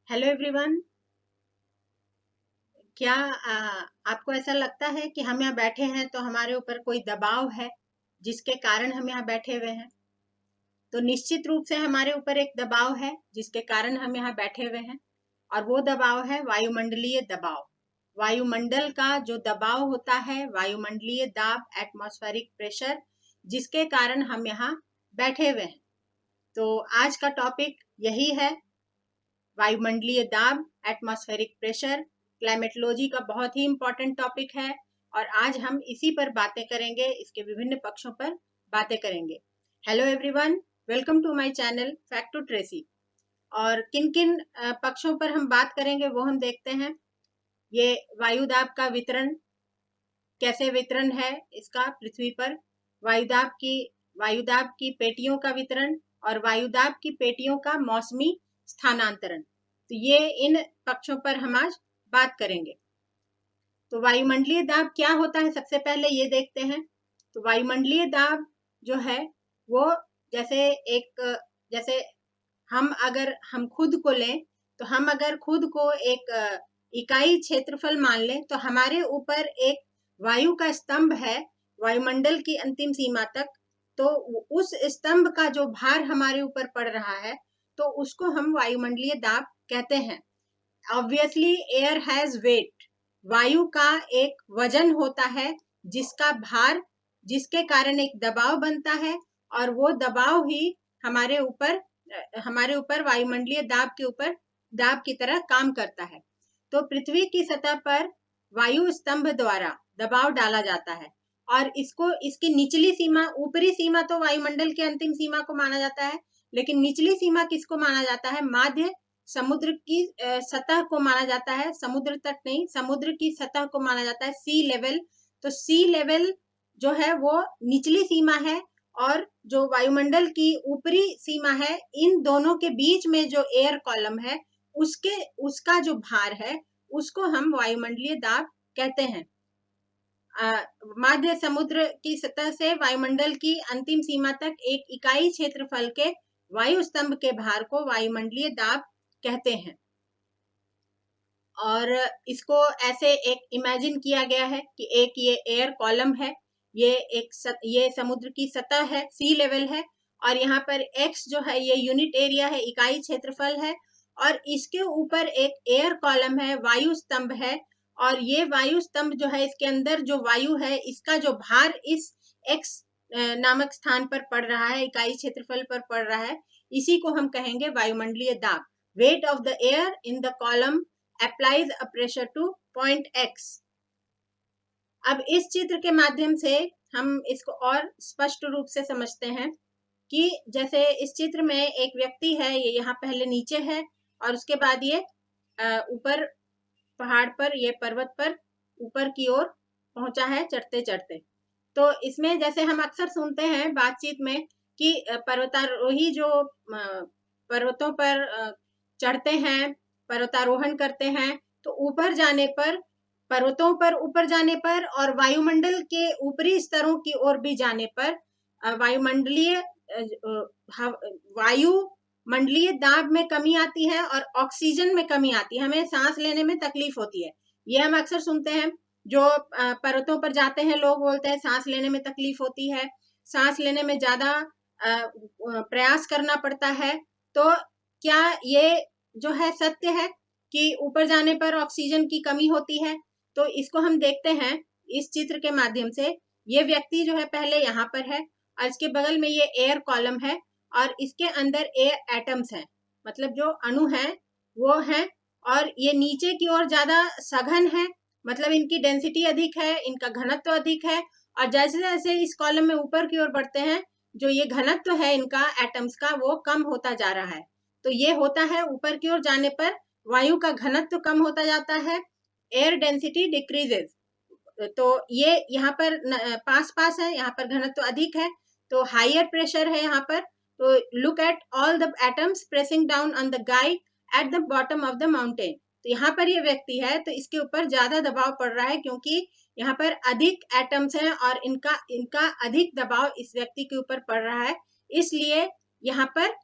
Hello everyone. क्या आपको ऐसा लगता है कि हम यहाँ बैठे हैं तो हमारे ऊपर कोई दबाव है जिसके कारण हम यहाँ बैठे हुए हैं? तो निश्चित रूप से हमारे ऊपर एक दबाव है जिसके कारण हम यहाँ बैठे हुए हैं, और वो दबाव है वायुमंडलीय दबाव। वायुमंडल का जो दबाव होता है, वायुमंडलीय दाब, एटमॉस्फेरिक प्रेशर, जिसके कारण हम यहाँ बैठे हुए हैं। तो आज का टॉपिक यही है, वायुमंडलीय दाब, एटमॉस्फेरिक प्रेशर। क्लाइमेटोलॉजी का बहुत ही इंपॉर्टेंट टॉपिक है और आज हम इसी पर बातें करेंगे, इसके विभिन्न पक्षों पर बातें करेंगे। Hello everyone, welcome to my channel fact to Tracy. और किन किन पक्षों पर हम बात करेंगे वो हम देखते हैं। ये वायुदाब का वितरण, कैसे वितरण है इसका पृथ्वी पर, वायुदाब की पेटियों का वितरण और वायुदाब की पेटियों का मौसमी स्थानांतरण। तो ये इन पक्षों पर हम आज बात करेंगे। तो वायुमंडलीय दाब क्या होता है, सबसे पहले ये देखते हैं। तो वायुमंडलीय दाब जो है वो जैसे हम खुद को लें, तो हम अगर खुद को एक इकाई क्षेत्रफल मान लें, तो हमारे ऊपर एक वायु का स्तंभ है वायुमंडल की अंतिम सीमा तक। तो उस स्तंभ का जो भार हमारे ऊपर पड़ रहा है, तो उसको हम वायुमंडलीय दाब कहते हैं। ऑब्वियसली एयर हैज वेट, वायु का एक वजन होता है जिसका भार, जिसके कारण एक दबाव बनता है, और वो दबाव ही हमारे ऊपर वायुमंडलीय दाब के ऊपर दाब की तरह काम करता है। तो पृथ्वी की सतह पर वायु स्तंभ द्वारा दबाव डाला जाता है, और इसकी निचली सीमा, ऊपरी सीमा तो वायुमंडल के अंतिम सीमा को माना जाता है, लेकिन निचली सीमा किसको माना जाता है? माध्य समुद्र की सतह को माना जाता है। समुद्र तट नहीं, समुद्र की सतह को माना जाता है, सी लेवल। तो सी लेवल जो है वो निचली सीमा है, और जो वायुमंडल की ऊपरी सीमा है, इन दोनों के बीच में जो एयर कॉलम है, उसका जो भार है उसको हम वायुमंडलीय दाब कहते हैं। माध्य समुद्र की सतह से वायुमंडल की अंतिम सीमा तक एक इकाई क्षेत्रफल के वायु स्तंभ के भार को वायुमंडलीय दाब कहते हैं। और इसको ऐसे एक इमेजिन किया गया है कि एक ये एयर कॉलम है, ये समुद्र की सतह है, सी लेवल है, और यहाँ पर एक्स जो है ये यूनिट एरिया है, इकाई क्षेत्रफल है, और इसके ऊपर एक एयर कॉलम है, वायु स्तंभ है। और ये वायु स्तंभ जो है, इसके अंदर जो वायु है, इसका जो भार इस एक्स नामक स्थान पर पड़ रहा है, इकाई क्षेत्रफल पर पड़ रहा है, इसी को हम कहेंगे वायुमंडलीय दाब। Weight of the air in the column applies a pressure to point X। अब इस चित्र के माध्यम से हम इसको और स्पष्ट रूप से समझते हैं कि जैसे इस चित्र में एक व्यक्ति है, ये यहाँ पहले नीचे है और उसके बाद ये ऊपर पहाड़ पर, ये पर्वत पर ऊपर की ओर पहुंचा है चढ़ते चढ़ते। तो इसमें जैसे हम अक्सर सुनते हैं बातचीत में कि पर्वतारोही जो पर्वतों पर चढ़ते हैं, पर्वतारोहण करते हैं, तो पर्वतों पर ऊपर जाने पर और वायुमंडल के ऊपरी स्तरों की ओर भी जाने पर वायुमंडलीय दाब में कमी आती है और ऑक्सीजन में कमी आती है, हमें सांस लेने में तकलीफ होती है। ये हम अक्सर सुनते हैं, जो पर्वतों पर जाते हैं लोग बोलते हैं सांस लेने में तकलीफ होती है, सांस लेने में ज्यादा प्रयास करना पड़ता है। तो क्या ये जो है सत्य है कि ऊपर जाने पर ऑक्सीजन की कमी होती है? तो इसको हम देखते हैं इस चित्र के माध्यम से। ये व्यक्ति जो है पहले यहाँ पर है, और इसके बगल में ये एयर कॉलम है, और इसके अंदर एयर एटम्स हैं, मतलब जो अणु हैं वो हैं, और ये नीचे की ओर ज्यादा सघन है, मतलब इनकी डेंसिटी अधिक है, इनका घनत्व अधिक है। और जैसे जैसे इस कॉलम में ऊपर की ओर बढ़ते हैं, जो ये घनत्व है इनका एटम्स का, वो कम होता जा रहा है। तो ये होता है, ऊपर की ओर जाने पर वायु का घनत्व कम होता जाता है, एयर डेंसिटी डिक्रीजेस। तो ये यहाँ पर पास पास है, यहाँ पर घनत्व अधिक है, तो हाइयर प्रेशर है यहाँ पर। तो look at all the atoms pressing down on the guide at the bottom of the mountain. तो यहाँ पर ये व्यक्ति है तो इसके ऊपर ज्यादा दबाव पड़ रहा है, क्योंकि यहाँ पर अधिक एटम्स हैं और इनका इनका अधिक दबाव इस व्यक्ति के ऊपर पड़ रहा है, इसलिए यहाँ पर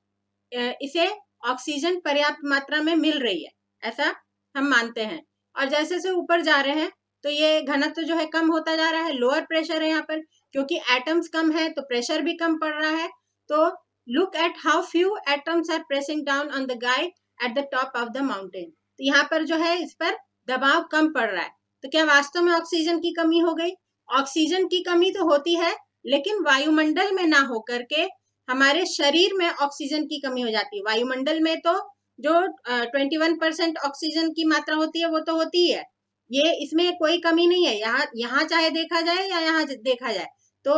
इसे ऑक्सीजन पर्याप्त मात्रा में मिल रही है, ऐसा हम मानते हैं। और जैसे जैसे ऊपर जा रहे हैं तो ये घनत्व जो है कम होता जा रहा है, लोअर प्रेशर है यहाँ पर, क्योंकि एटम्स कम है तो प्रेशर भी कम पड़ रहा है। तो look at how few atoms are pressing down on the guy at the top of the mountain. तो यहाँ पर जो है इस पर दबाव कम पड़ रहा है। तो क्या वास्तव में ऑक्सीजन की कमी हो गई? ऑक्सीजन की कमी तो होती है, लेकिन वायुमंडल में ना होकर के हमारे शरीर में ऑक्सीजन की कमी हो जाती है। वायुमंडल में तो जो 21% ऑक्सीजन की मात्रा होती है वो तो होती है, ये इसमें कोई कमी नहीं है। यहाँ चाहे देखा जाए या यहाँ देखा जाए तो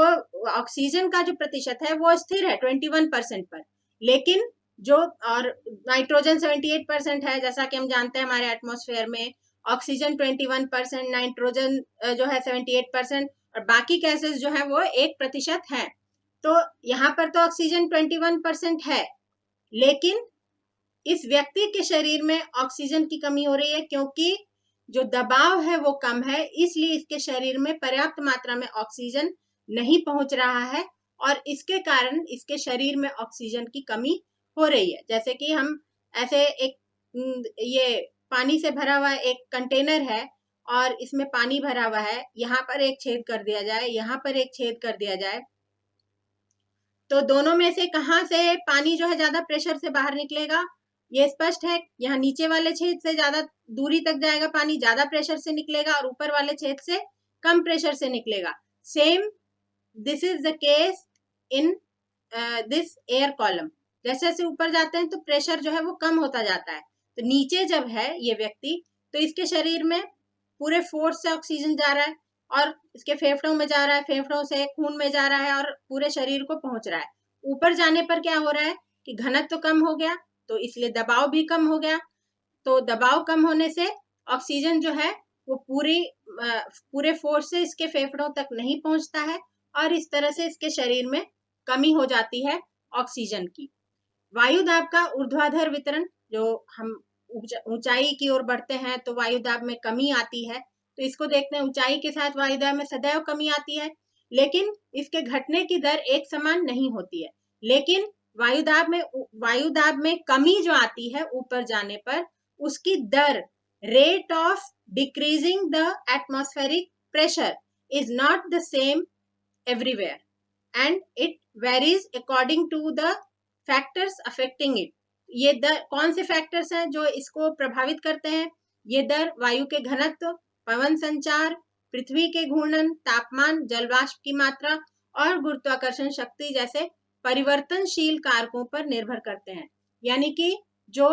ऑक्सीजन का जो प्रतिशत है वो स्थिर है 21% पर, लेकिन जो और नाइट्रोजन 78% है, जैसा कि हम जानते हैं हमारे एटमॉस्फेयर में ऑक्सीजन 21%, नाइट्रोजन जो है 78% और बाकी गैसेस जो है वो 1% है। तो यहाँ पर तो ऑक्सीजन 21% है, लेकिन इस व्यक्ति के शरीर में ऑक्सीजन की कमी हो रही है क्योंकि जो दबाव है वो कम है, इसलिए इसके शरीर में पर्याप्त मात्रा में ऑक्सीजन नहीं पहुंच रहा है और इसके कारण इसके शरीर में ऑक्सीजन की कमी हो रही है। जैसे कि हम ऐसे एक ये पानी से भरा हुआ एक कंटेनर है और इसमें पानी भरा हुआ है, यहाँ पर एक छेद कर दिया जाए, यहाँ पर एक छेद कर दिया जाए, तो दोनों में से कहाँ से पानी जो है ज्यादा प्रेशर से बाहर निकलेगा? ये स्पष्ट है। यहाँ नीचे वाले छेद से ज्यादा दूरी तक जाएगा पानी, ज्यादा प्रेशर से निकलेगा, और ऊपर वाले छेद से कम प्रेशर से निकलेगा। Same this is the case in this air column. जैसे जैसे ऊपर जाते हैं तो प्रेशर जो है वो कम होता जाता है। तो नीचे जब है ये व्यक्ति, तो इसके शरीर में पूरे फोर्स से ऑक्सीजन जा रहा है और इसके फेफड़ों में जा रहा है, फेफड़ों से खून में जा रहा है और पूरे शरीर को पहुंच रहा है। ऊपर जाने पर क्या हो रहा है कि घनत्व तो कम हो गया, तो इसलिए दबाव भी कम हो गया। तो दबाव कम होने से ऑक्सीजन जो है वो पूरे फोर्स से इसके फेफड़ों तक नहीं पहुंचता है और इस तरह से इसके शरीर में कमी हो जाती है ऑक्सीजन की। वायुदाब का ऊर्ध्वाधर वितरण, जो हम ऊंचाई की ओर बढ़ते हैं तो वायुदाब में कमी आती है, तो इसको देखते हैं। ऊंचाई के साथ वायुदाब में सदैव कमी आती है, लेकिन इसके घटने की दर एक समान नहीं होती है। लेकिन वायुदाब में कमी जो आती है ऊपर जाने पर, उसकी दर, rate of decreasing the atmospheric pressure is not the same everywhere and it varies according to the factors affecting it. ये दर कौन से फैक्टर्स हैं जो इसको प्रभावित करते हैं? ये दर वायु के घनत्व, पवन संचार, पृथ्वी के घूर्णन, तापमान, जलवाष्प की मात्रा और गुरुत्वाकर्षण शक्ति जैसे परिवर्तनशील कारकों पर निर्भर करते हैं। यानी कि जो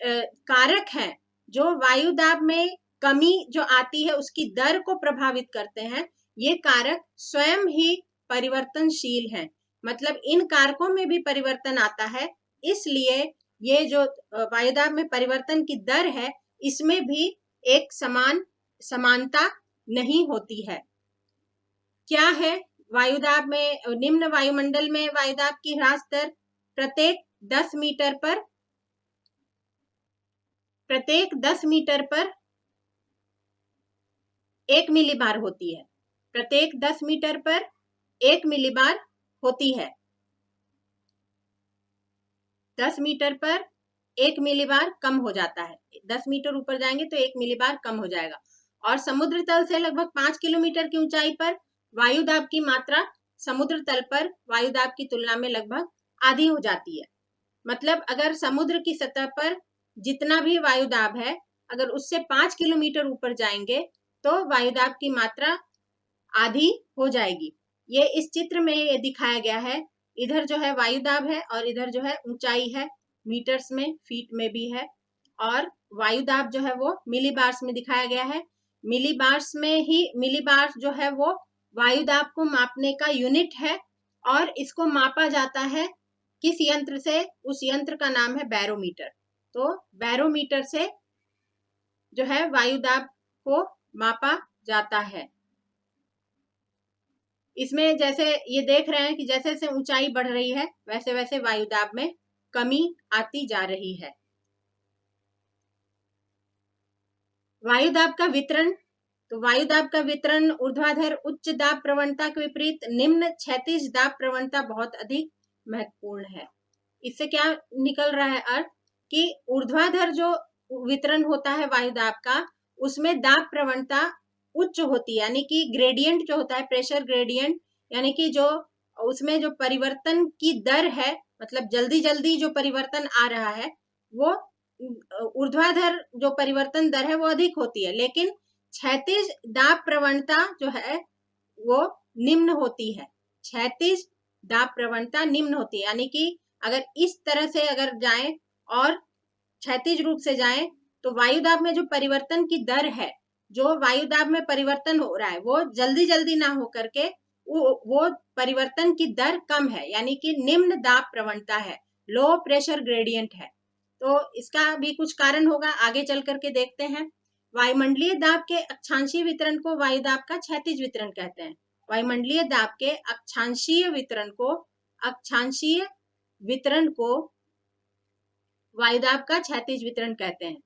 कारक हैं जो वायुदाब में कमी जो आती है उसकी दर को प्रभावित करते हैं, ये कारक स्वयं ही परिवर्तनशील हैं। मतलब इन कारकों में भी परिवर्तन आता है, इसलिए ये जो वायुदाब में परिवर्तन की दर है इसमें भी एक समानता नहीं होती है। क्या है वायुदाब में? निम्न वायुमंडल में वायुदाब की ह्रास दर प्रत्येक 10 मीटर पर 1 मिलीबार होती है। प्रत्येक 10 मीटर पर 1 मिलीबार होती है। 10 मीटर पर 1 मिलीबार कम हो जाता है। 10 मीटर ऊपर जाएंगे तो 1 मिलीबार कम हो जाएगा। और समुद्र तल से लगभग 5 किलोमीटर की ऊंचाई पर वायुदाब की मात्रा समुद्र तल पर वायुदाब की तुलना में लगभग आधी हो जाती है। मतलब अगर समुद्र की सतह पर जितना भी वायुदाब है, अगर उससे 5 किलोमीटर ऊपर जाएंगे तो वायुदाब की मात्रा आधी हो जाएगी। ये इस चित्र में ये दिखाया गया है। इधर जो है वायुदाब है और इधर जो है ऊंचाई है, मीटर्स में, फीट में भी है, और वायुदाब जो है वो मिलीबार्स में दिखाया गया है। मिलीबार्स जो है वो वायुदाब को मापने का यूनिट है और इसको मापा जाता है किस यंत्र से? उस यंत्र का नाम है बैरोमीटर। तो बैरोमीटर से जो है वायुदाब को मापा जाता है। इसमें जैसे ये देख रहे हैं कि जैसे जैसे ऊंचाई बढ़ रही है वैसे वैसे वायुदाब में कमी आती जा रही है। वायुदाब का वितरण, तो वायुदाब का वितरण ऊर्ध्वाधर उच्च दाब प्रवणता के विपरीत निम्न क्षैतिज दाब प्रवणता बहुत अधिक महत्वपूर्ण है। इससे क्या निकल रहा है अर्थ कि ऊर्ध्वाधर जो वितरण होता है वायु दाब का, उसमें दाब प्रवणता उच्च होती है, यानी कि ग्रेडियंट जो होता है, प्रेशर ग्रेडियंट, यानी कि जो उसमें जो परिवर्तन की दर है, मतलब जल्दी जल्दी जो परिवर्तन आ रहा है, वो ऊर्ध्वाधर जो परिवर्तन दर है वो अधिक होती है, लेकिन क्षैतिज दाब प्रवणता जो है वो निम्न होती है। क्षैतिज दाब प्रवणता निम्न होती है, यानी कि अगर इस तरह से अगर जाएं और क्षैतिज रूप से जाएं तो वायु दाब में जो परिवर्तन की दर है, जो वायु दाब में परिवर्तन हो रहा है, वो जल्दी जल्दी ना हो करके वो परिवर्तन की दर कम है, यानी कि निम्न दाब प्रवणता है, लो प्रेशर ग्रेडियंट है। तो इसका भी कुछ कारण होगा, आगे चल करके देखते हैं। वायुमंडलीय दाब के अक्षांशीय वितरण को वायु दाब का क्षैतिज वितरण कहते हैं। वायुमंडलीय दाब के अक्षांशीय वितरण को वायु दाब का क्षैतिज वितरण कहते हैं।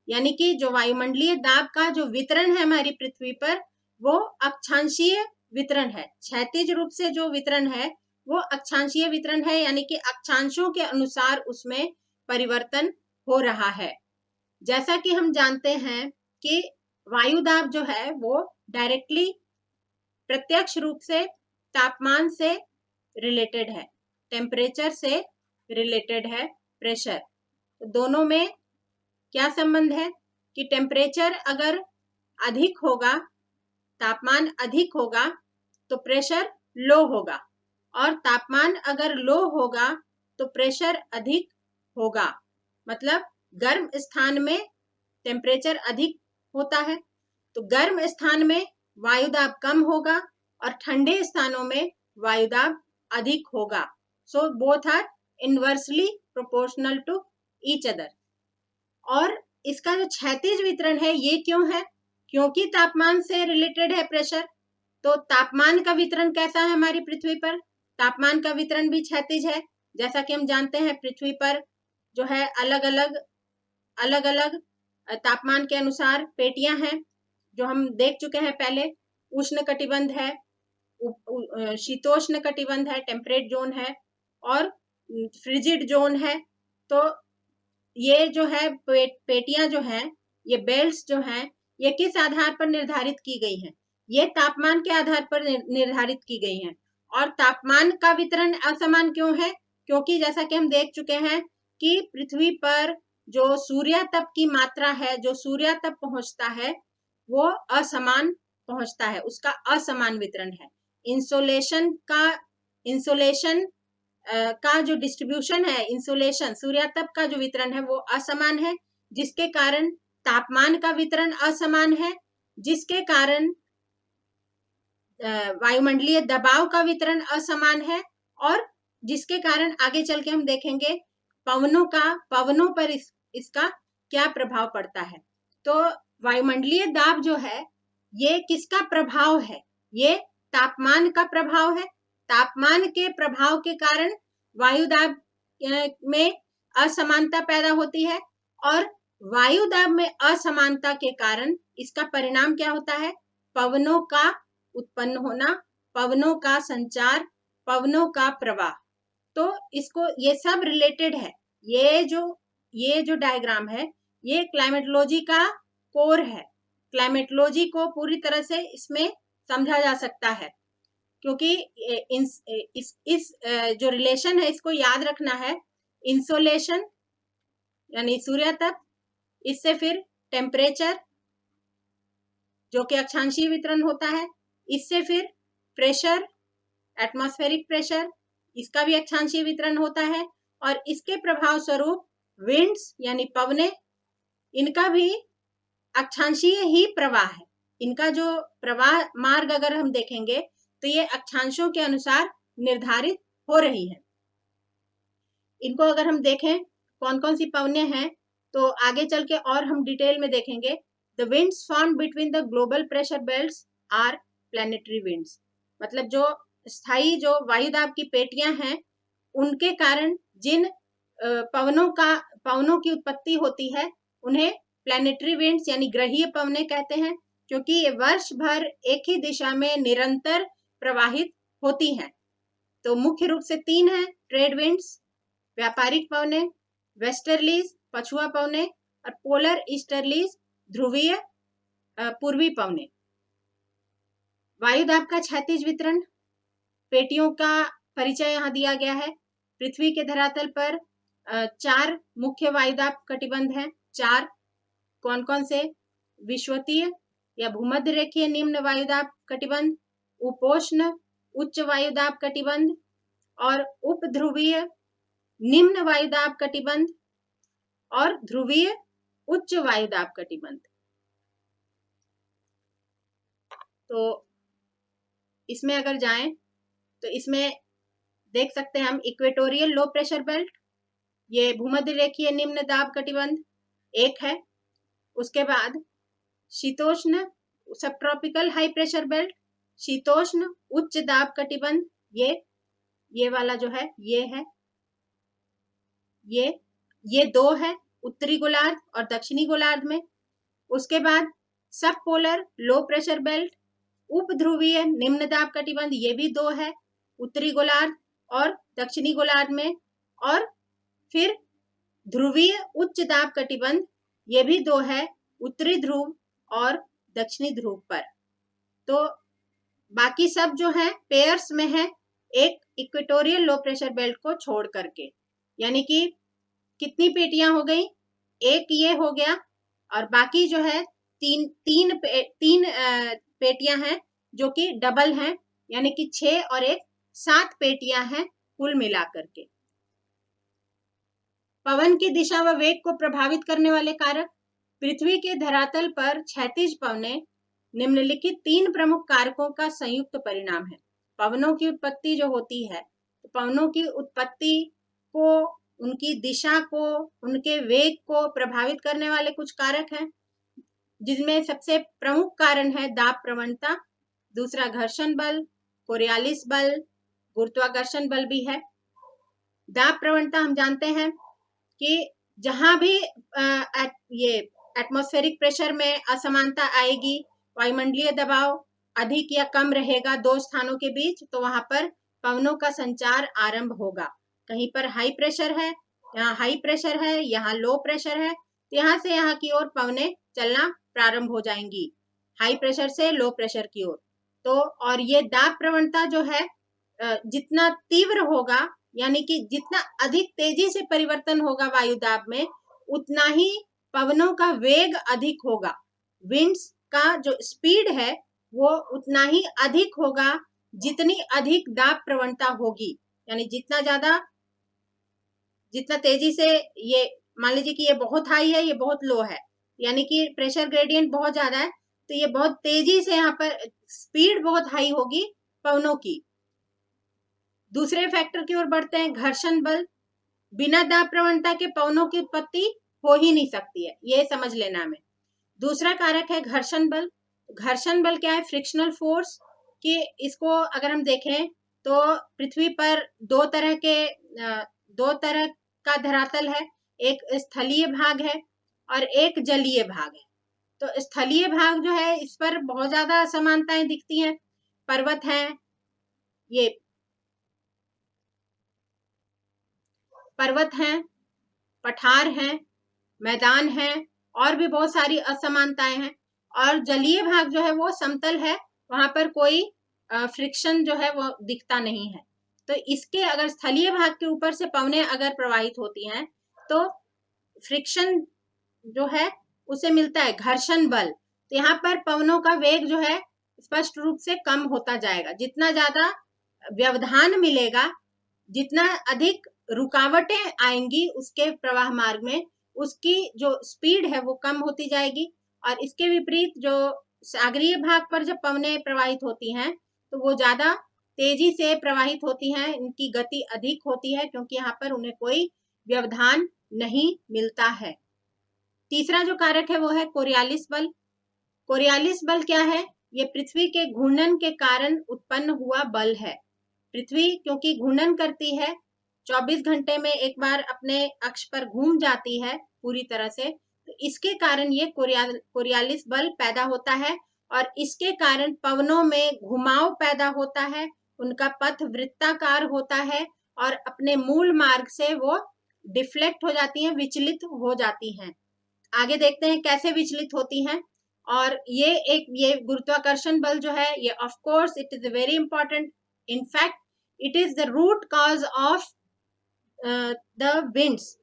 यानी कि जो वायुमंडलीय दाब का जो वितरण है हमारी पृथ्वी पर, वो अक्षांशीय वितरण है। क्षैतिज रूप से जो वितरण है वो अक्षांशीय वितरण है, यानी कि अक्षांशों के अनुसार उसमें परिवर्तन हो रहा है। जैसा कि हम जानते हैं कि वायु दाब जो है वो डायरेक्टली प्रत्यक्ष रूप से तापमान से रिलेटेड है, टेम्परेचर से रिलेटेड है, प्रेशर। दोनों में क्या संबंध है कि टेम्परेचर अगर अधिक होगा, तापमान अधिक होगा, तो प्रेशर लो होगा, और तापमान अगर लो होगा तो प्रेशर अधिक होगा। मतलब गर्म स्थान में टेम्परेचर अधिक होता है तो गर्म स्थान में वायु दाब कम होगा, और ठंडे स्थानों में वायु दाब अधिक होगा। So both are inversely proportional to each other. और इसका जो क्षैतिज वितरण है ये क्यों है? क्योंकि तापमान से रिलेटेड है प्रेशर। तो तापमान का वितरण कैसा है हमारी पृथ्वी पर? तापमान का वितरण भी क्षैतिज है। जैसा कि हम जानते हैं पृथ्वी पर जो है अलग अलग तापमान के अनुसार पेटियां हैं, जो हम देख चुके हैं पहले। उष्ण कटिबंध है, शीतोष्ण कटिबंध है, टेम्परेट जोन है, और फ्रिजिड जोन है। तो ये जो है पेटियां जो है, ये बेल्ट्स जो हैं, ये किस आधार पर निर्धारित की गई हैं? ये तापमान के आधार पर निर्धारित की गई हैं। और तापमान का वितरण असमान क्यों है? क्योंकि जैसा कि हम देख चुके हैं कि पृथ्वी पर जो सूर्यातप की मात्रा है, जो सूर्यातप पहुंचता है, वो असमान पहुंचता है, उसका असमान वितरण है। इंसोलेशन का जो डिस्ट्रीब्यूशन है, इंसोलेशन सूर्यातप का जो वितरण है वो असमान है, जिसके कारण तापमान का वितरण असमान है, जिसके कारण वायुमंडलीय दबाव का वितरण असमान है, और जिसके कारण आगे चल के हम देखेंगे पवनों पर इसका क्या प्रभाव पड़ता है। तो वायुमंडलीय दाब जो है ये किसका प्रभाव है? ये तापमान का प्रभाव है। तापमान के प्रभाव के कारण वायु दाब में असमानता पैदा होती है, और वायु दाब में असमानता के कारण इसका परिणाम क्या होता है? पवनों का उत्पन्न होना, पवनों का संचार, पवनों का प्रवाह। तो इसको ये सब रिलेटेड है। ये जो डायग्राम है ये क्लाइमेटोलॉजी का कोर है। क्लाइमेटोलॉजी को पूरी तरह से इसमें समझा जा सकता है, क्योंकि इस जो रिलेशन है इसको याद रखना है। इंसोलेशन यानी सूर्यातप, इससे फिर टेम्परेचर जो कि अक्षांशीय वितरण होता है, इससे फिर प्रेशर, एटमॉस्फेरिक प्रेशर, इसका भी अक्षांशीय वितरण होता है, और इसके प्रभाव स्वरूप विंड्स यानी पवने, इनका भी अक्षांशीय ही प्रवाह है। इनका जो प्रवाह मार्ग अगर हम देखेंगे तो ये अक्षांशों के अनुसार निर्धारित हो रही है। इनको अगर हम देखें कौन कौन सी पवने हैं तो आगे चल के और हम डिटेल में देखेंगे। The winds form between the global pressure belts are planetary winds. मतलब जो स्थायी जो वायुदाब की पेटियां हैं उनके कारण जिन पवनों की उत्पत्ति होती है उन्हें प्लैनेटरी विंड्स यानी ग्रहीय पवने कहते हैं, क्योंकि ये वर्ष भर एक ही दिशा में निरंतर प्रवाहित होती हैं। तो मुख्य रूप से तीन है: ट्रेड विंड्स, व्यापारिक पवने, वेस्टर्लीज पछुआ पवने, और पोलर ईस्टर्लीज ध्रुवीय पूर्वी पवने। वायुदाब का क्षैतिज वितरण, पेटियों का परिचय यहाँ दिया गया है। पृथ्वी के धरातल पर 4 मुख्य वायुदाब कटिबंध हैं। 4 कौन कौन से? विषुवतीय या भूमध्य रेखीय निम्न वायुदाब कटिबंध, उपोष्ण उच्च वायुदाब कटिबंध और उपध्रुवीय निम्न वायुदाब कटिबंध और ध्रुवीय उच्च वायुदाब कटिबंध। तो इसमें अगर जाएं तो इसमें देख सकते हैं हम इक्वेटोरियल लो प्रेशर बेल्ट, ये भूमध्य रेखीय निम्न दाब कटिबंध एक है। उसके बाद शीतोष्ण सब ट्रॉपिकल हाई प्रेशर बेल्ट, शीतोष्ण उच्च दाब कटिबंध, ये वाला जो है ये है, ये 2 है उत्तरी गोलार्ध और दक्षिणी गोलार्ध में। उसके बाद सब पोलर लो प्रेशर बेल्ट, उपध्रुवीय निम्न दाब कटिबंध, ये भी 2 है उत्तरी गोलार्ध और दक्षिणी गोलार्ध में। और फिर ध्रुवीय उच्च दाब कटिबंध, ये भी 2 है उत्तरी ध्रुव और दक्षिणी ध्रुव पर। तो बाकी सब जो है पेयर्स में है, एक इक्वेटोरियल लो प्रेशर बेल्ट को छोड़ करके। यानी कि कितनी पेटियां हो गई? एक ये हो गया और बाकी जो है तीन पेटियां हैं जो कि डबल हैं, यानी कि 6 और 1 7 पेटियां हैं कुल मिलाकर के। पवन की दिशा व वेग को प्रभावित करने वाले कारक, पृथ्वी के धरातल पर क्षैतिज पवने निम्नलिखित 3 प्रमुख कारकों का संयुक्त परिणाम है। पवनों की उत्पत्ति जो होती है, तो पवनों की उत्पत्ति को, उनकी दिशा को, उनके वेग को प्रभावित करने वाले कुछ कारक हैं, जिसमें सबसे प्रमुख कारण है दाब प्रवणता, दूसरा घर्षण बल, कोरियालिस बल, गुरुत्वाकर्षण बल भी है। दाब प्रवणता हम जानते हैं कि जहां भी ये एटमॉस्फेरिक प्रेशर में असमानता आएगी, वायुमंडलीय दबाव अधिक या कम रहेगा 2 स्थानों के बीच, तो वहां पर पवनों का संचार आरंभ होगा। कहीं पर हाई प्रेशर है, यहाँ हाई प्रेशर है, यहाँ लो प्रेशर है, तो यहाँ से यहाँ की ओर पवनें चलना प्रारंभ हो जाएंगी, हाई प्रेशर से लो प्रेशर की ओर। तो और ये दाब प्रवणता जो है जितना तीव्र होगा, यानी कि जितना अधिक तेजी से परिवर्तन होगा वायुदाब में, उतना ही पवनों का वेग अधिक होगा। विंड्स का जो स्पीड है वो उतना ही अधिक होगा जितनी अधिक दाब प्रवणता होगी। यानी जितना तेजी से, ये मान लीजिए कि ये बहुत हाई है, ये बहुत लो है, यानी कि प्रेशर ग्रेडियंट बहुत ज्यादा है, तो ये बहुत तेजी से यहाँ पर स्पीड बहुत हाई होगी पवनों की। दूसरे फैक्टर की ओर बढ़ते हैं, घर्षण बल। बिना दाब प्रवणता के पवनों की उत्पत्ति हो ही नहीं सकती है, ये समझ लेना हमें। दूसरा कारक है घर्षण बल। घर्षण बल क्या है? Frictional force. कि इसको अगर हम देखें तो पृथ्वी पर दो तरह का धरातल है, एक स्थलीय भाग है और एक जलीय भाग है। तो स्थलीय भाग जो है, इस पर बहुत ज्यादा असमानताएं दिखती हैं। पर्वत हैं, ये पर्वत हैं, पठार हैं, मैदान हैं, और भी बहुत सारी असमानताएं हैं। और जलीय भाग जो है वो समतल है, वहां पर कोई फ्रिक्शन जो है वो दिखता नहीं है। तो इसके अगर स्थलीय भाग के ऊपर से पवनें अगर प्रवाहित होती हैं तो फ्रिक्शन जो है उसे मिलता है घर्षण बल। तो यहाँ पर पवनों का वेग जो है स्पष्ट रूप से कम होता जाएगा। जितना ज्यादा व्यवधान मिलेगा, जितना अधिक रुकावटें आएंगी उसके प्रवाह मार्ग में, उसकी जो स्पीड है वो कम होती जाएगी। और इसके विपरीत जो सागरीय भाग पर जब पवनें प्रवाहित होती हैं तो वो ज्यादा तेजी से प्रवाहित होती हैं, इनकी गति अधिक होती है, क्योंकि यहाँ पर उन्हें कोई व्यवधान नहीं मिलता है। तीसरा जो कारक है वो है कोरियालिस बल। कोरियालिस बल क्या है? ये पृथ्वी के घूर्णन के कारण उत्पन्न हुआ बल है। पृथ्वी क्योंकि घूर्णन करती है, 24 घंटे में एक बार अपने अक्ष पर घूम जाती है पूरी तरह से, तो इसके कारण ये कोरियालिस बल पैदा होता है। और इसके कारण पवनों में घुमाव पैदा होता है, उनका पथ वृत्ताकार होता है और अपने मूल मार्ग से वो डिफ्लेक्ट हो जाती हैं, विचलित हो जाती हैं। आगे देखते हैं कैसे विचलित होती हैं। और ये गुरुत्वाकर्षण बल जो है, ये of course it is very important, in fact it is the root cause of the winds,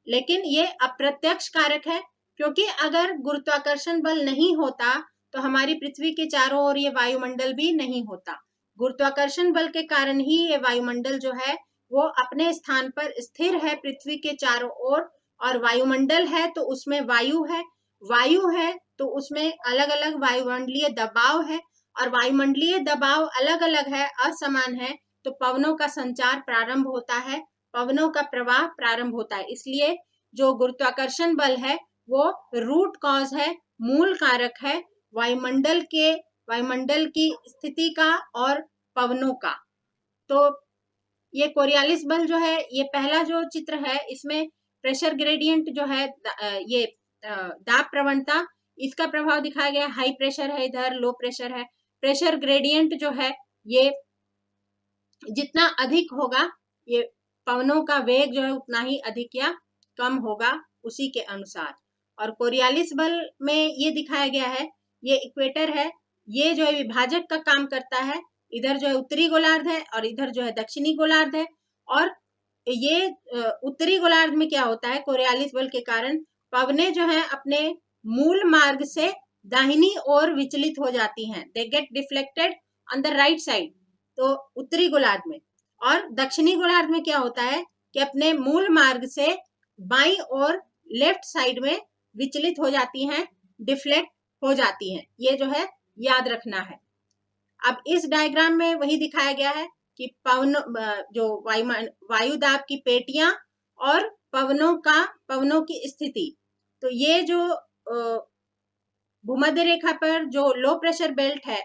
लेकिन ये अप्रत्यक्ष कारक है, क्योंकि अगर गुरुत्वाकर्षण बल नहीं होता तो हमारी पृथ्वी के चारों ओर ये वायुमंडल भी नहीं होता। गुरुत्वाकर्षण बल के कारण ही ये वायुमंडल जो है वो अपने स्थान पर स्थिर है पृथ्वी के चारों ओर, और वायुमंडल है तो उसमें वायु है, वायु है तो उसमें अलग अलग वायुमंडलीय दबाव है, और वायुमंडलीय दबाव अलग अलग है, असमान है, तो पवनों का संचार प्रारंभ होता है, पवनों का प्रवाह प्रारंभ होता है। इसलिए जो गुरुत्वाकर्षण बल है वो रूट कॉज है, मूल कारक है वायुमंडल की स्थिति का और पवनों का। तो ये कोरियालिस बल जो है, ये पहला जो चित्र है, इसमें प्रेशर ग्रेडियंट जो है, ये दाब प्रवणता, इसका प्रभाव दिखाया गया। हाई प्रेशर है इधर, लो प्रेशर है। प्रेशर ग्रेडियंट जो है ये जितना अधिक होगा, ये पवनों का वेग जो है उतना ही अधिक या कम होगा उसी के अनुसार। और कोरियालिस बल में ये दिखाया गया है, ये इक्वेटर है, ये जो है विभाजक का काम करता है, इधर जो है उत्तरी गोलार्ध है और इधर जो है दक्षिणी गोलार्ध है। और ये उत्तरी गोलार्ध में क्या होता है, कोरियालिस बल के कारण पवने जो है अपने मूल मार्ग से दाहिनी ओर विचलित हो जाती हैं, they get deflected on the right side, तो उत्तरी गोलार्ध में। और दक्षिणी गोलार्ध में क्या होता है कि अपने मूल मार्ग से बाईं ओर लेफ्ट साइड में विचलित हो जाती हैं, डिफ्लेक्ट हो जाती हैं। ये जो है याद रखना है। अब इस डायग्राम में वही दिखाया गया है कि जो वायु दाब की पेटियां और पवनों की स्थिति। तो ये जो भूमध्य रेखा पर जो लो प्रेशर बेल्ट है,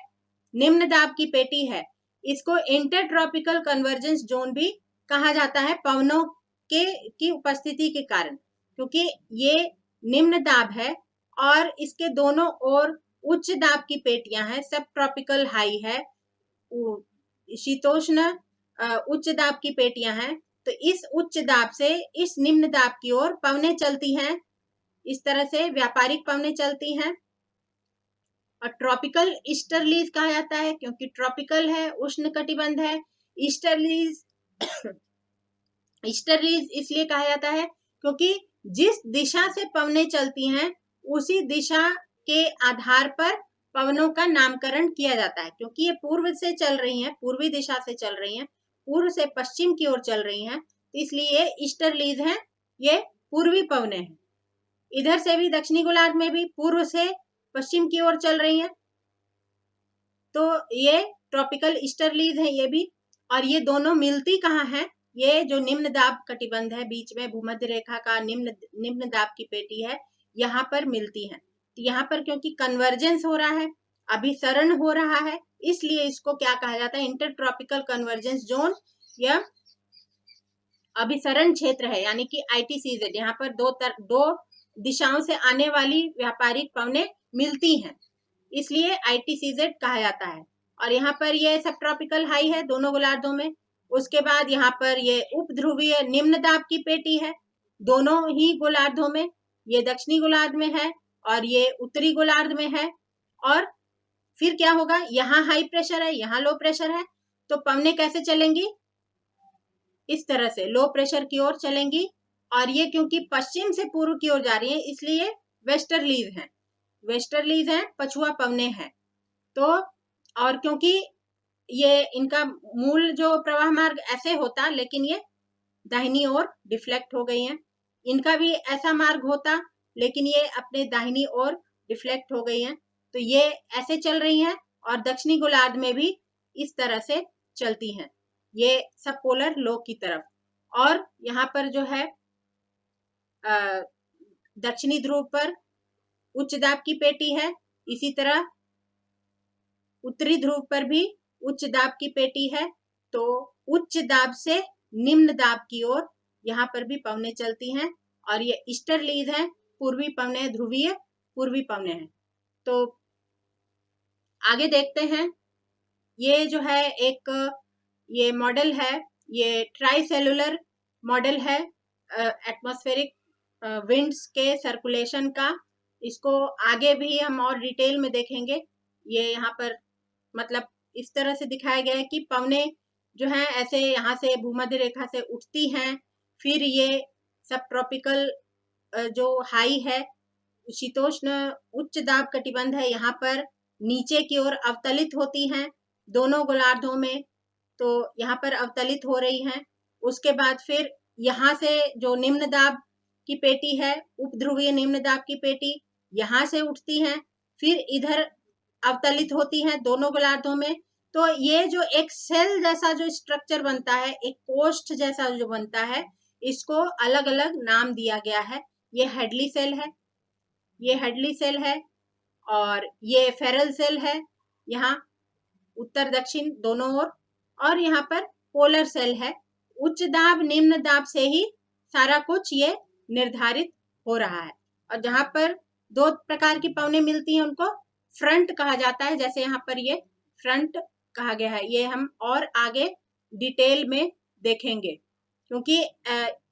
निम्न दाब की पेटी है, इसको इंटरट्रॉपिकल कन्वर्जेंस जोन भी कहा जाता है, पवनों की उपस्थिति के कारण, क्योंकि ये निम्न दाब है और इसके दोनों ओर उच्च दाब की पेटियां हैं, सब ट्रॉपिकल हाई है, शीतोष्ण उच्च दाब की पेटियां हैं। तो इस उच्च दाब से इस निम्न दाब की ओर पवनें चलती हैं, इस तरह से व्यापारिक पवनें चलती हैं। और ट्रॉपिकल ईस्टर्लीज कहा जाता है, क्योंकि ट्रॉपिकल है, उष्ण कटिबंध है। ईस्टर्लीज ईस्टर्लीज इसलिए कहा जाता है क्योंकि जिस दिशा से पवनें चलती हैं उसी दिशा के आधार पर पवनों का नामकरण किया जाता है। क्योंकि ये पूर्व से चल रही हैं, पूर्वी दिशा से चल रही हैं, पूर्व से पश्चिम की ओर चल रही हैं, तो इसलिए ये ईस्टर्लीज हैं, ये पूर्वी पवनें हैं। इधर से भी दक्षिणी गोलार्ध में भी पूर्व से पश्चिम की ओर चल रही हैं, तो ये ट्रॉपिकल ईस्टर्लीज है ये भी। और ये दोनों मिलती कहाँ है, ये जो निम्न दाब कटिबंध है, बीच में भूमध्य रेखा का निम्न दाब की पेटी है, यहाँ पर मिलती हैं। तो यहाँ पर क्योंकि कन्वर्जेंस हो रहा है, अभिसरण हो रहा है, इसलिए इसको क्या कहा जाता है, इंटरट्रॉपिकल कन्वर्जेंस जोन या अभिसरण क्षेत्र है, यानी कि ITCZ। यहाँ पर दो दिशाओं से आने वाली व्यापारिक पवनें मिलती हैं, इसलिए ITCZ कहा जाता है। और यहाँ पर ये सब ट्रॉपिकल हाई है दोनों गोलार्धों में। उसके बाद यहाँ पर ये उपध्रुवीय निम्न दाब की पेटी है दोनों ही गोलार्धों में, ये दक्षिणी गोलार्ध में है और ये उत्तरी गोलार्ध में है। और फिर क्या होगा, यहाँ हाई प्रेशर है, यहाँ लो प्रेशर है, तो पवनें कैसे चलेंगी, इस तरह से लो प्रेशर की ओर चलेंगी। और ये क्योंकि पश्चिम से पूर्व की ओर जा रही है, इसलिए वेस्टर्लीज हैं, पछुआ पवने हैं। तो और क्योंकि ये इनका मूल जो प्रवाह मार्ग ऐसे होता, लेकिन ये दाहिनी ओर डिफ्लेक्ट हो गई हैं। इनका भी ऐसा मार्ग होता, लेकिन ये अपने दाहिनी ओर डिफ्लेक्ट हो गई हैं। तो ये ऐसे चल रही हैं और दक्षिणी गोलार्ध में भी इस तरह से चलती हैं, ये सब पोलर लो की तरफ। और यहाँ पर जो है दक्षिणी ध्रुव पर उच्च दाब की पेटी है, इसी तरह उत्तरी ध्रुव पर भी उच्च दाब की पेटी है। तो उच्च दाब से निम्न दाब की ओर यहाँ पर भी पवनें चलती हैं, और ये ईस्टर्लीज हैं, पूर्वी पवनें, ध्रुवीय पूर्वी पवनें हैं। तो आगे देखते हैं, ये जो है एक ये मॉडल है, ये ट्राई सेलुलर मॉडल है एटमॉस्फेरिक विंड्स के सर्कुलेशन का। इसको आगे भी हम और डिटेल में देखेंगे। ये यहाँ पर मतलब इस तरह से दिखाया गया है कि पवने जो हैं ऐसे यहाँ से भूमध्य रेखा से उठती हैं, फिर ये सब ट्रॉपिकल जो हाई है शीतोष्ण उच्च दाब कटिबंध है, यहाँ पर नीचे की ओर अवतलित होती हैं दोनों गोलार्धों में, तो यहाँ पर अवतलित हो रही हैं। उसके बाद फिर यहाँ से जो निम्न दाब की पेटी है, उपध्रुवीय निम्न दाब की पेटी, यहाँ से उठती हैं, फिर इधर अवतलित होती हैं दोनों गोलार्धों में। तो ये जो एक सेल जैसा जो स्ट्रक्चर बनता है, एक कोष्ठ जैसा जो बनता है, इसको अलग अलग नाम दिया गया है। ये हेडली सेल है, ये हेडली सेल है, और ये फेरल सेल है यहाँ उत्तर दक्षिण दोनों ओर, और यहाँ पर पोलर सेल है। उच्च दाब निम्न दाब से ही सारा कुछ ये निर्धारित हो रहा है। और जहां पर दो प्रकार की पवनें मिलती हैं उनको फ्रंट कहा जाता है, जैसे यहाँ पर ये फ्रंट कहा गया है। ये हम और आगे डिटेल में देखेंगे, क्योंकि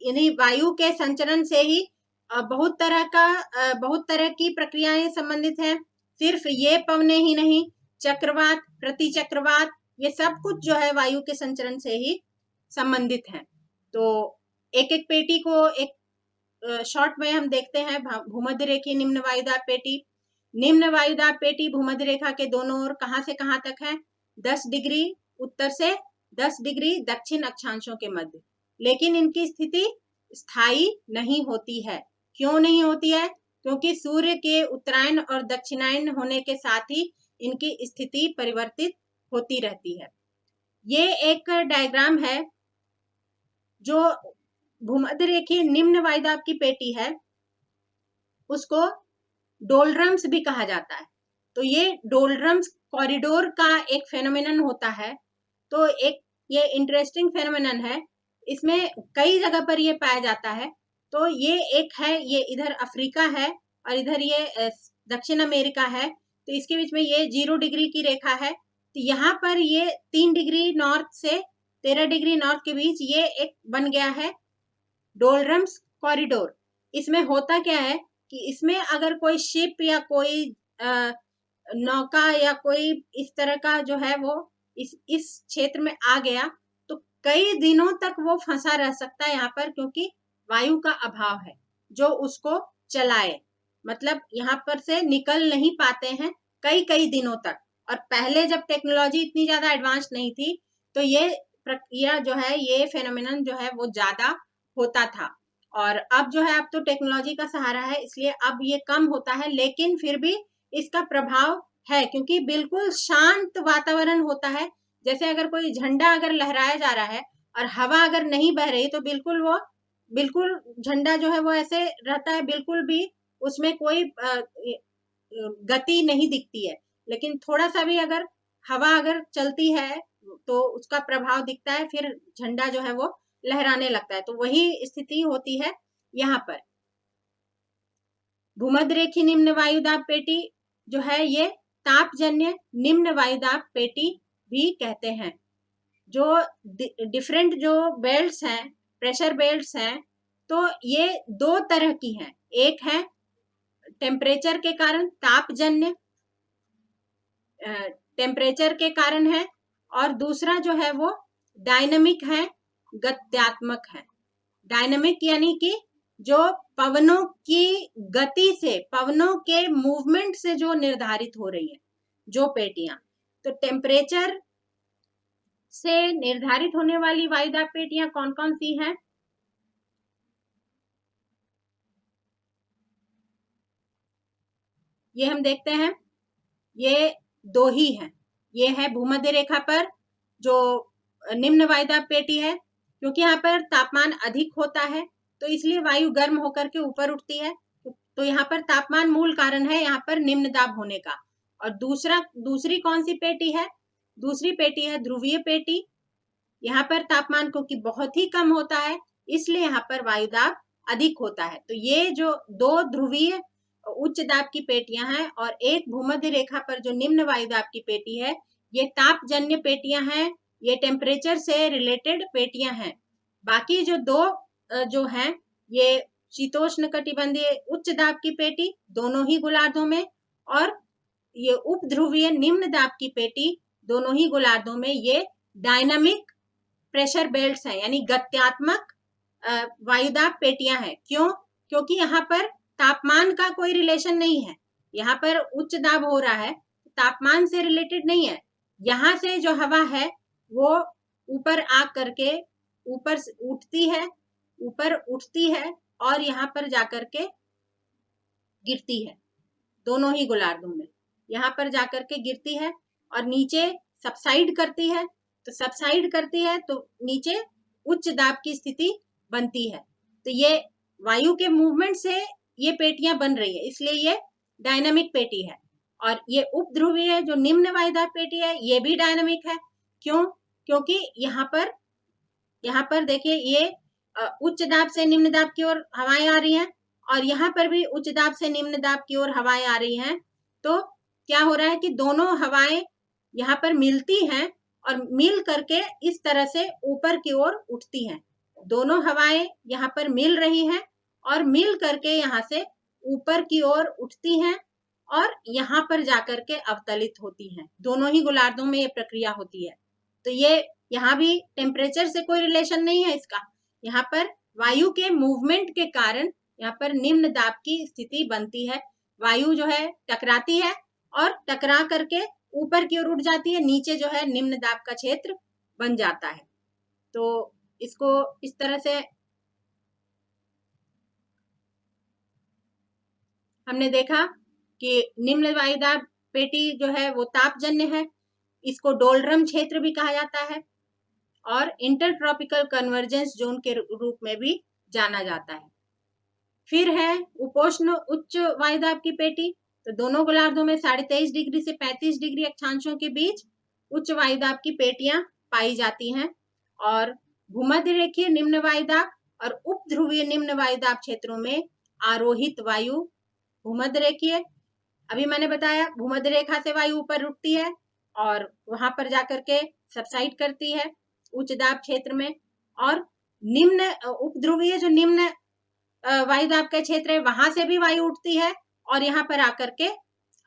इन्हीं वायु के संचरण से ही बहुत तरह की प्रक्रियाएं संबंधित हैं। सिर्फ ये पवनें ही नहीं, चक्रवात, प्रतिचक्रवात, ये सब कुछ जो है वायु के संचरण से ही संबंधित हैं। तो एक एक पेटी को एक शॉर्ट में हम देखते हैं। भूमध्य रेखीय निम्न वायुदाब पेटी। निम्न वायुदाब पेटी भूमध्य रेखा के दोनों ओर कहां से कहां तक है? 10 डिग्री उत्तर से 10 डिग्री दक्षिण अक्षांशों के मध्य। लेकिन इनकी स्थिति स्थायी नहीं होती है। क्यों नहीं होती है? क्योंकि सूर्य के उत्तरायण और दक्षिणायन होने के साथ ही इनकी स्थिति परिवर्तित होती रहती है। ये एक डायग्राम है जो भूमध्य रेखीय निम्न वायुदाब की पेटी है, उसको डोलड्रम्स भी कहा जाता है। तो ये डोलड्रम्स कॉरिडोर का एक फेनोमेनन होता है। तो एक ये इंटरेस्टिंग फेनोमेनन है, इसमें कई जगह पर ये पाया जाता है। तो ये एक है, ये इधर अफ्रीका है और इधर ये दक्षिण अमेरिका है। तो इसके बीच में ये 0 डिग्री की रेखा है। तो यहाँ पर ये 3 डिग्री नॉर्थ से 13 डिग्री नॉर्थ के बीच ये एक बन गया है डोलड्रम्स कॉरिडोर। इसमें होता क्या है कि इसमें अगर कोई शिप या कोई नौका या कोई इस तरह का जो है वो इस क्षेत्र में आ गया, तो कई दिनों तक वो फंसा रह सकता है यहाँ पर, क्योंकि वायु का अभाव है जो उसको चलाए। मतलब यहाँ पर से निकल नहीं पाते हैं कई कई दिनों तक। और पहले जब टेक्नोलॉजी इतनी ज्यादा एडवांस नहीं थी, तो ये प्रक्रिया जो है, ये फेनोमेनन जो है वो ज्यादा होता था। और अब जो है, अब तो टेक्नोलॉजी का सहारा है, इसलिए अब ये कम होता है, लेकिन फिर भी इसका प्रभाव है, क्योंकि बिल्कुल शांत वातावरण होता है। जैसे अगर कोई झंडा अगर लहराया जा रहा है और हवा अगर नहीं बह रही, तो बिल्कुल झंडा जो है वो ऐसे रहता है, बिल्कुल भी उसमें कोई गति नहीं दिखती है। लेकिन थोड़ा सा भी अगर हवा अगर चलती है तो उसका प्रभाव दिखता है, फिर झंडा जो है वो लहराने लगता है। तो वही स्थिति होती है यहाँ पर। भूमध्य रेखीय निम्न वायुदाब पेटी जो है, ये तापजन्य निम्न वायुदाब पेटी भी कहते हैं। जो डिफरेंट जो बेल्ट्स हैं, प्रेशर बेल्ट्स हैं, तो ये दो तरह की हैं। एक है टेम्परेचर के कारण, तापजन्य टेम्परेचर के कारण है, और दूसरा जो है वो डायनामिक है, गत्यात्मक है। डायनामिक यानी कि जो पवनों की गति से, पवनों के मूवमेंट से जो निर्धारित हो रही है जो पेटियां। तो टेम्परेचर से निर्धारित होने वाली वायुदाब पेटियां कौन कौन सी हैं? ये हम देखते हैं, ये दो ही हैं। ये है भूमध्य रेखा पर जो निम्न वायुदाब पेटी है, क्योंकि यहाँ पर तापमान अधिक होता है, तो इसलिए वायु गर्म होकर के ऊपर उठती है। तो यहाँ पर तापमान मूल कारण है यहाँ पर निम्न दाब होने का। और दूसरी कौन सी पेटी है? दूसरी पेटी है ध्रुवीय पेटी। यहाँ पर तापमान क्योंकि बहुत ही कम होता है, इसलिए यहाँ पर वायुदाब अधिक होता है। तो ये जो दो ध्रुवीय उच्च दाब की पेटियां हैं और एक भूमध्य रेखा पर जो निम्न वायुदाब की पेटी है, ये तापजन्य पेटियां हैं, ये टेम्परेचर से रिलेटेड पेटियां हैं। बाकी जो दो जो हैं ये शीतोष्ण कटिबंधीय उच्च दाब की पेटी दोनों ही गोलार्धों में, और ये उपध्रुवीय निम्न दाब की पेटी दोनों ही गोलार्धों में ये डायनामिक प्रेशर बेल्ट्स हैं, यानी गत्यात्मक वायुदाब पेटियां हैं। क्यों? क्योंकि यहाँ पर तापमान का कोई रिलेशन नहीं है। यहाँ पर उच्च दाब हो रहा है, तापमान से रिलेटेड नहीं है। यहाँ से जो हवा है वो ऊपर आ करके ऊपर उठती है, ऊपर उठती है और यहाँ पर जाकर के गिरती है, दोनों ही गोलार्धों में। यहाँ पर जाकर के गिरती है और नीचे सबसाइड करती है। तो सबसाइड करती है तो नीचे उच्च दाब की स्थिति बनती है। तो ये वायु के मूवमेंट से ये पेटियां बन रही है, इसलिए ये डायनामिक पेटी है। और ये उपध्रुवीय जो निम्न वायुदाब पेटी है ये भी डायनामिक है। क्यों? क्योंकि यहाँ पर देखिए ये उच्च दाब से निम्न दाब की ओर हवाएं आ रही हैं और यहाँ पर भी उच्च दाब से निम्न दाब की ओर हवाएं आ रही हैं। तो क्या हो रहा है कि दोनों हवाएं यहाँ पर मिलती हैं और मिल करके इस तरह से ऊपर की ओर उठती हैं। दोनों हवाएं यहाँ पर मिल रही हैं और मिल करके यहाँ से ऊपर की ओर उठती हैं और यहाँ पर जाकर के अवतलित होती हैं। दोनों ही गोलार्धों में ये प्रक्रिया होती है। तो ये यहाँ भी टेम्परेचर से कोई रिलेशन नहीं है इसका। यहाँ पर वायु के मूवमेंट के कारण यहाँ पर निम्न दाब की स्थिति बनती है। वायु जो है टकराती है और टकरा करके ऊपर की ओर उठ जाती है, नीचे जो है निम्न दाब का क्षेत्र बन जाता है। तो इसको इस तरह से हमने देखा कि निम्न वायुदाब पेटी जो है वो तापजन्य है। इसको डोलड्रम क्षेत्र भी कहा जाता है और इंटरट्रॉपिकल कन्वर्जेंस जोन के रूप में भी जाना जाता है। फिर है उपोष्ण उच्च वायुदाब की पेटी। तो दोनों गोलार्धों में 23.5 डिग्री से 35 डिग्री अक्षांशों के बीच उच्च वायुदाब की पेटियां पाई जाती हैं। और भूमध्य रेखीय निम्न वायुदाब और उपध्रुवीय निम्न वायुदाब क्षेत्रों में आरोहित वायु भूमध्य रेखीय, अभी मैंने बताया भूमध्य रेखा से वायु ऊपर उठती है और वहां पर जाकर के सबसाइड करती है उच्च दाब क्षेत्र में। और निम्न उपध्रुवीय जो निम्न वायुदाब का क्षेत्र है वहां से भी वायु उठती है और यहाँ पर आकर के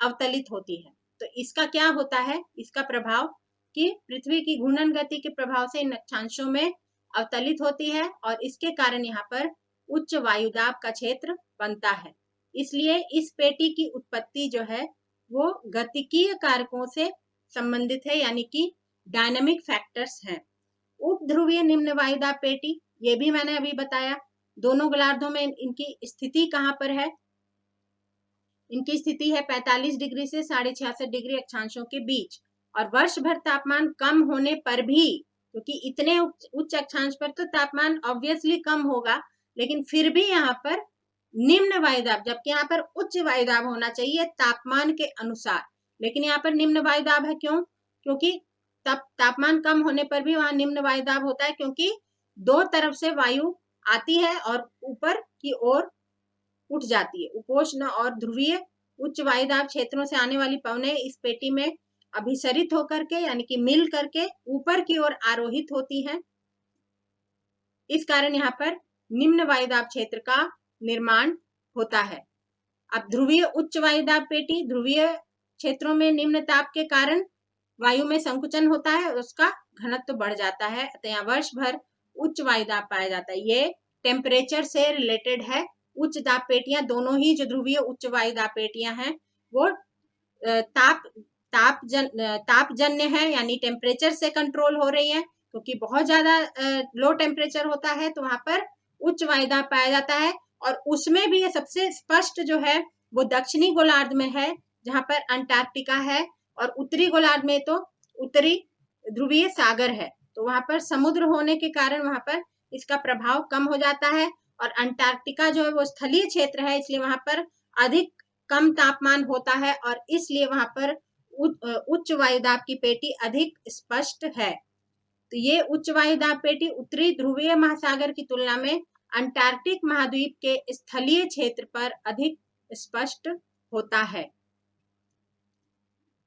अवतलित होती है। तो इसका क्या होता है, इसका प्रभाव कि पृथ्वी की घूर्णन गति के प्रभाव से इन अक्षांशों में अवतलित होती है और इसके कारण यहाँ पर उच्च वायुदाब का क्षेत्र बनता है। इसलिए इस पेटी की उत्पत्ति जो है वो गतिकीय कारकों से संबंधित है, यानी कि डायनामिक फैक्टर्स हैं। उपध्रुवीय निम्न वायुदाब पेटी, ये भी मैंने अभी बताया। दोनों गोलार्धों में इनकी स्थिति कहाँ पर है? इनकी स्थिति है 45 डिग्री से 66.5 डिग्री अक्षांशों के बीच। और वर्ष भर तापमान कम होने पर भी, क्योंकि इतने उच्च अक्षांश पर तो तापमान ऑब्वियसली कम होगा, लेकिन फिर भी यहाँ पर निम्न वायुदाब, जबकि यहाँ पर उच्च वायुदाब होना चाहिए तापमान के अनुसार, लेकिन यहाँ पर निम्न वायुदाब है। क्यों? क्योंकि तब तापमान कम होने पर भी वहां निम्न वायुदाब होता है, क्योंकि दो तरफ से वायु आती है और ऊपर की ओर उठ जाती है। उपोष्ण और ध्रुवीय उच्च वायुदाब क्षेत्रों से आने वाली पवनें इस पेटी में अभिसरित होकर के, यानी कि मिल करके ऊपर की ओर आरोहित होती हैं। इस कारण यहाँ पर निम्न वायुदाब क्षेत्र का निर्माण होता है। अब ध्रुवीय उच्च वायुदाब पेटी, ध्रुवीय क्षेत्रों में निम्न ताप के कारण वायु में संकुचन होता है और उसका घनत्व बढ़ जाता है, अतः यहाँ वर्ष भर उच्च वायुदाब पाया जाता है। ये टेम्परेचर से रिलेटेड है। उच्च दाब पेटियां, दोनों ही जो ध्रुवीय उच्च वायुदाब पेटियां हैं वो तापजन्य है, यानी टेम्परेचर से कंट्रोल हो रही है। क्योंकि बहुत ज्यादा लो टेम्परेचर होता है तो वहां पर उच्च वायुदाब पाया जाता है। और उसमें भी ये सबसे स्पष्ट जो है वो दक्षिणी गोलार्ध में है, जहां पर अंटार्कटिका है, और उत्तरी गोलार्ध में तो उत्तरी ध्रुवीय सागर है। तो वहां पर समुद्र होने के कारण वहां पर इसका प्रभाव कम हो जाता है। और अंटार्कटिका जो है वो स्थलीय क्षेत्र है, इसलिए वहां पर अधिक कम तापमान होता है और इसलिए वहां पर उच्च वायुदाब की पेटी अधिक स्पष्ट है। तो ये उच्च वायुदाब पेटी उत्तरी ध्रुवीय महासागर की तुलना में अंटार्कटिक महाद्वीप के स्थलीय क्षेत्र पर अधिक स्पष्ट होता है।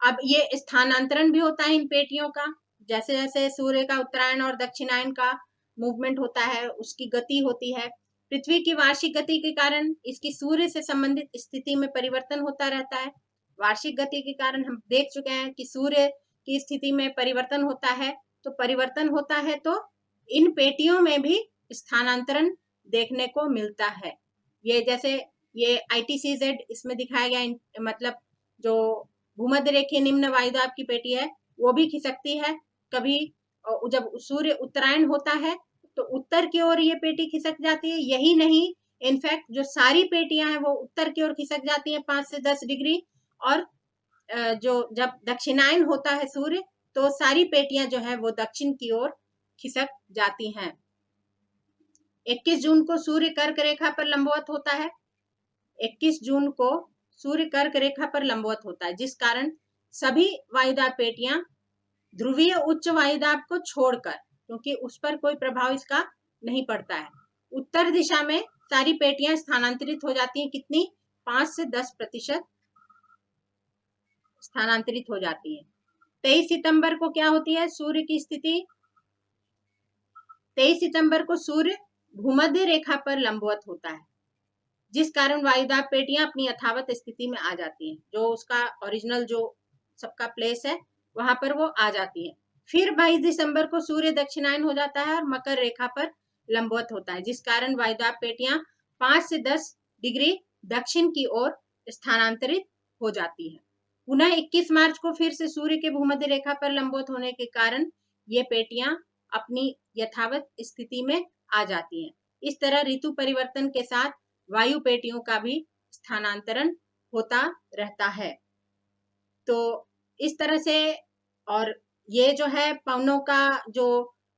अब ये स्थानांतरण भी होता है इन पेटियों का, जैसे जैसे सूर्य का उत्तरायण और दक्षिणायन का मूवमेंट होता है, उसकी गति होती है। पृथ्वी की वार्षिक गति के कारण इसकी सूर्य से संबंधित स्थिति में परिवर्तन होता रहता है। वार्षिक गति के कारण हम देख चुके हैं कि सूर्य की स्थिति में परिवर्तन होता है, तो परिवर्तन होता है तो इन पेटियों में भी स्थानांतरण देखने को मिलता है। ये जैसे ये ITCZ इसमें दिखाया गया, मतलब जो भूमध्य रेखीय निम्न वायुदाब की पेटी है वो भी खिसकती है। कभी जब सूर्य उत्तरायण होता है तो उत्तर की ओर ये पेटी खिसक जाती है। यही नहीं, इनफैक्ट जो सारी पेटियां हैं वो उत्तर की ओर खिसक जाती हैं 5 से 10 डिग्री, और जो जब दक्षिणायन होता है सूर्य तो सारी पेटियां जो है वो दक्षिण की ओर खिसक जाती हैं। 21 जून को सूर्य कर्क रेखा पर लंबवत होता है। 21 जून को सूर्य कर्क रेखा पर लंबवत होता है, जिस कारण सभी वायुदाब पेटियां ध्रुवीय उच्च वायुदाब को छोड़कर, क्योंकि उस पर कोई प्रभाव इसका नहीं पड़ता है, उत्तर दिशा में सारी पेटियां स्थानांतरित हो जाती हैं। कितनी? 5 से 10% स्थानांतरित हो जाती है। 23 सितंबर को क्या होती है सूर्य की स्थिति? 23 सितंबर को सूर्य भूमध्य रेखा पर लंबवत होता है, जिस कारण वायुदाब पेटियां अपनी यथावत स्थिति में आ जाती हैं। जो उसका ओरिजिनल जो सबका प्लेस है वहां पर वो आ जाती है। फिर 22 दिसंबर को सूर्य दक्षिणायन हो जाता है और मकर रेखा पर लंबवत होता है, जिस कारण वायुदाब पेटियां 5 से 10 डिग्री दक्षिण की ओर स्थानांतरित हो जाती है। पुनः 21 मार्च को फिर से सूर्य के भूमध्य रेखा पर लंबवत होने के कारण ये पेटियां अपनी यथावत स्थिति में आ जाती हैं। इस तरह ऋतु परिवर्तन के साथ वायु पेटियों का भी स्थानांतरण होता रहता है। तो इस तरह से, और ये जो है पवनों का जो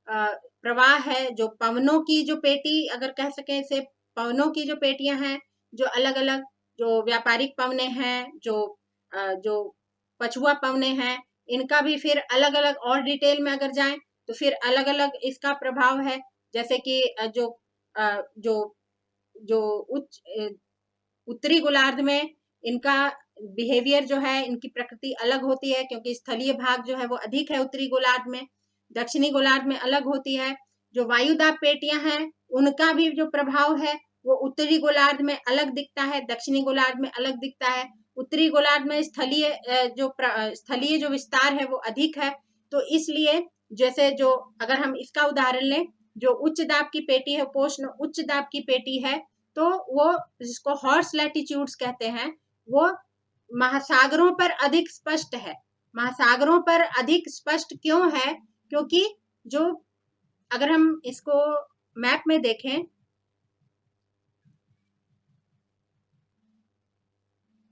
प्रवाह है, जो पवनों की जो पेटी अगर कह सकें इसे, पवनों की जो पेटियां हैं, जो अलग अलग जो व्यापारिक पवने हैं, जो पछुआ पवने हैं, इनका भी फिर अलग अलग और डिटेल में अगर जाएं तो फिर अलग अलग इसका प्रभाव है। जैसे कि जो उत्तरी गोलार्ध में इनका बिहेवियर जो है, इनकी प्रकृति अलग होती है, क्योंकि स्थलीय भाग जो है वो अधिक है उत्तरी गोलार्ध में, दक्षिणी गोलार्ध में अलग होती है। जो वायुदाब पेटियां हैं उनका भी जो प्रभाव है वो उत्तरी गोलार्ध में अलग दिखता है, दक्षिणी गोलार्ध में अलग दिखता है। उत्तरी गोलार्ध में स्थलीय जो विस्तार है वो अधिक है। तो इसलिए जैसे जो अगर हम इसका उदाहरण लें, जो उच्च दाब की पेटी है, उपोष्ण उच्च दाब की पेटी है, तो वो जिसको हॉर्स लैटिट्यूड्स कहते हैं, वो महासागरों पर अधिक स्पष्ट है। महासागरों पर अधिक स्पष्ट क्यों है? क्योंकि जो अगर हम इसको मैप में देखें,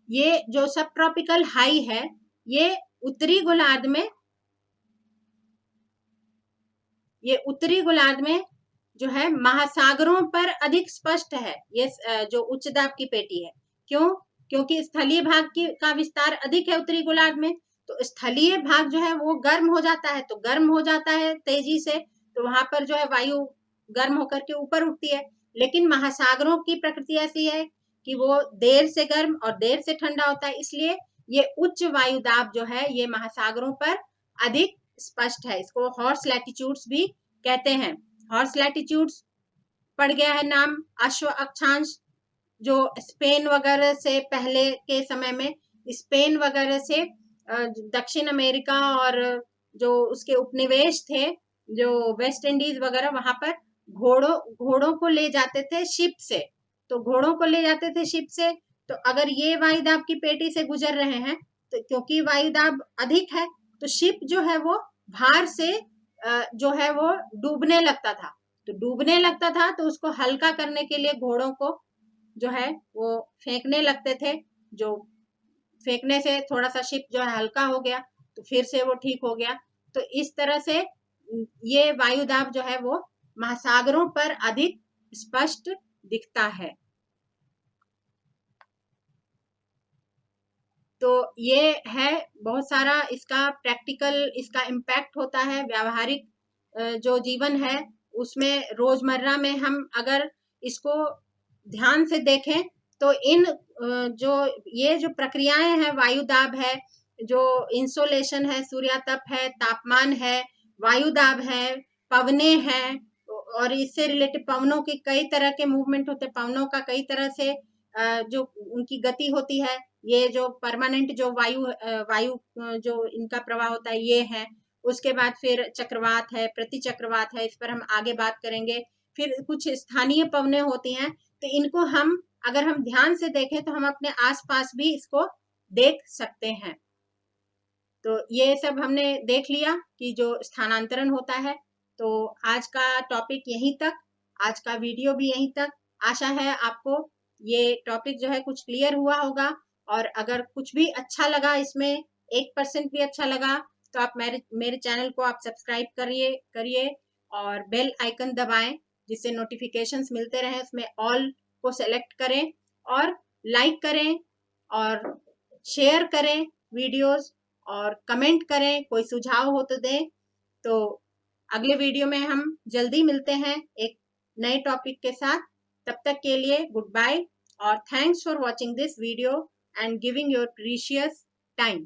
ये जो सब ट्रॉपिकल हाई है ये उत्तरी गोलार्ध में, ये उत्तरी गोलार्ध में जो है महासागरों पर अधिक स्पष्ट है। ये जो उच्च दाब की पेटी है, क्यों? क्योंकि स्थलीय भाग का विस्तार अधिक है उत्तरी गोलार्ध में, तो स्थलीय भाग जो है वो गर्म हो जाता है, तो गर्म हो जाता है तेजी से, तो वहां पर जो है वायु गर्म होकर के ऊपर उठती है। लेकिन महासागरों की प्रकृति ऐसी है कि वो देर से गर्म और देर से ठंडा होता है, इसलिए ये उच्च वायुदाब जो है ये महासागरों पर अधिक स्पष्ट है। इसको हॉर्स लैटिट्यूड्स भी कहते हैं। हॉर्स लैटिट्यूड्स पड़ गया है नाम अश्व अक्षांश, जो स्पेन वगैरह से पहले के समय में, स्पेन वगैरह से दक्षिण अमेरिका और जो उसके उपनिवेश थे, जो वेस्ट इंडीज वगैरह, वहां पर घोड़ों को ले जाते थे शिप से। तो घोड़ों को ले जाते थे शिप से, तो अगर ये वायुदाब की पेटी से गुजर रहे हैं तो क्योंकि वायुदाब अधिक है तो शिप जो है वो भार से जो है वो डूबने लगता था। तो डूबने लगता था तो उसको हल्का करने के लिए घोड़ों को जो है वो फेंकने लगते थे। जो फेंकने से थोड़ा सा शिप जो है हल्का हो गया तो फिर से वो ठीक हो गया। तो इस तरह से ये वायुदाब जो है वो महासागरों पर अधिक स्पष्ट दिखता है। तो ये है बहुत सारा इसका प्रैक्टिकल, इसका इम्पैक्ट होता है व्यावहारिक जो जीवन है उसमें, रोजमर्रा में हम अगर इसको ध्यान से देखें तो इन जो ये जो प्रक्रियाएं हैं, वायुदाब है, जो इंसोलेशन है, सूर्यातप है, तापमान है, वायुदाब है, पवने हैं, और इससे रिलेटेड पवनों के कई तरह के मूवमेंट होते हैं, पवनों का कई तरह से जो उनकी गति होती है, ये जो परमानेंट जो वायु जो इनका प्रवाह होता है ये है। उसके बाद फिर चक्रवात है, प्रति चक्रवात है, इस पर हम आगे बात करेंगे। फिर कुछ स्थानीय पवनें होती हैं, तो इनको हम अगर हम ध्यान से देखें तो हम अपने आसपास भी इसको देख सकते हैं। तो ये सब हमने देख लिया कि जो स्थानांतरण होता है। तो आज का टॉपिक यहीं तक, आज का वीडियो भी यहीं तक। आशा है आपको ये टॉपिक जो है कुछ क्लियर हुआ होगा, और अगर कुछ भी अच्छा लगा, इसमें 1% भी अच्छा लगा, तो आप मेरे चैनल को आप सब्सक्राइब करिए और बेल आइकन दबाएं, जिससे नोटिफिकेशंस मिलते रहें। उसमें ऑल को सेलेक्ट करें और लाइक करें और शेयर करें वीडियोस, और कमेंट करें, कोई सुझाव हो तो दें। तो अगले वीडियो में हम जल्दी मिलते हैं एक नए टॉपिक के साथ। तब तक के लिए गुड बाय, और thanks for watching this video and giving your precious time.